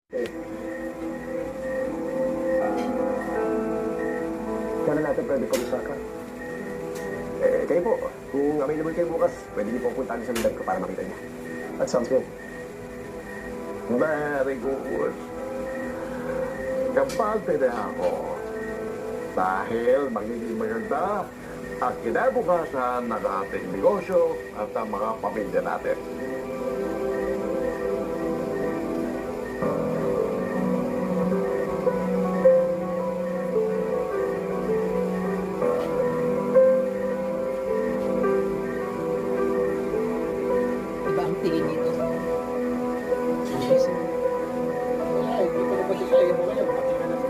Kailan natin pwede pag-usapan? Kayo po, kung available kayo bukas, pwede niyo po puntahan sa lugar ko para makita niya. That sounds good. Very good. Kampante na ako. Dahil magiging maganda ang kinabukasan ng ating negosyo at ang mga pamilya natin. Iba ang tingin nito. Wala, hindi ko na ba siya kaya mo ngayon. Makina na sa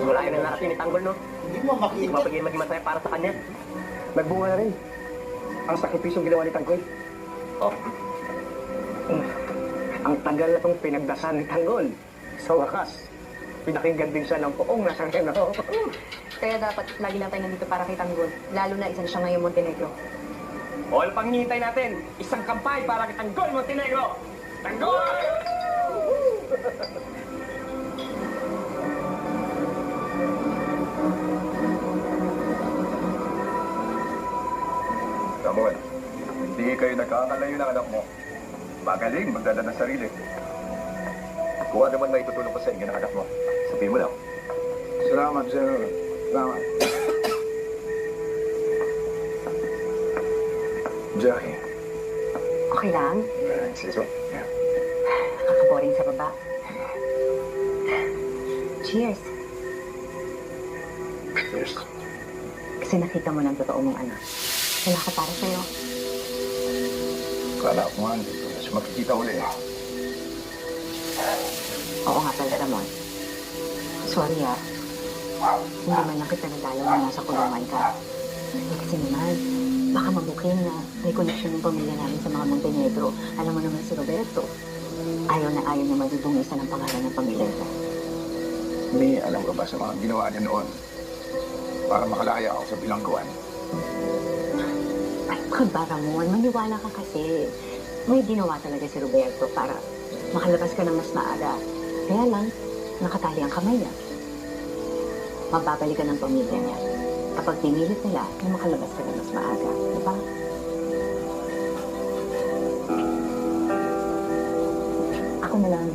Wala yun ang narating ni Tanggol, no? Hindi mo Hindi ko makita. mapaging maging masaya para sa kanya. Nagbunga na rin. Ang sakripisyong ginawa ni Tanggol. Oh, Ang tagal na itong pinagdasan ni Tanggol. Sa wakas, pinakinggan din siya ng poong nasa Reno. Kaya dapat lagi lang tayo nandito para kay Tanggol. Lalo na isa na siya ngayong Montenegro. all pang hinihintay natin. Isang kampay para kay Tanggol Montenegro. Tanggol! Samuel, hindi kayo nagkakalayo ng anak mo. Magaling magdala ng sarili. Kung ano man may tutulong ko sa inyo ng anak mo, sabihin mo lang. Salamat, sir. Salamat. Jackie. Okay lang? Excuse me? Nakakaboring sa baba. Cheers. Cheers. Kasi nakita mo ng totoo mong anak. Wala ka para sa'yo. Kala ko nga, hindi ko na siya makikita uli. Oo nga pala, Ramon. Sorry Hindi man lang kita nadalaw na nasa kulungan ka. Kasi naman, baka mabuking na may connection ng pamilya namin sa mga Montenegro. Alam mo naman si Roberto. Ayaw na madudungisan ang pangalan ng pamilya niya. May alam ka ba sa mga ginawa niya noon para makalaya ako sa bilangguan? Ay, ba, Ramon? Maniwala ka kasi. May ginawa talaga si Roberto para makalabas ka ng mas maaga. Kaya lang, nakatali ang kamay niya. Mababalikan ng pamilya niya. Kapag pinilit nila, na makalabas ka ng mas maaga. Diba? Ako na lang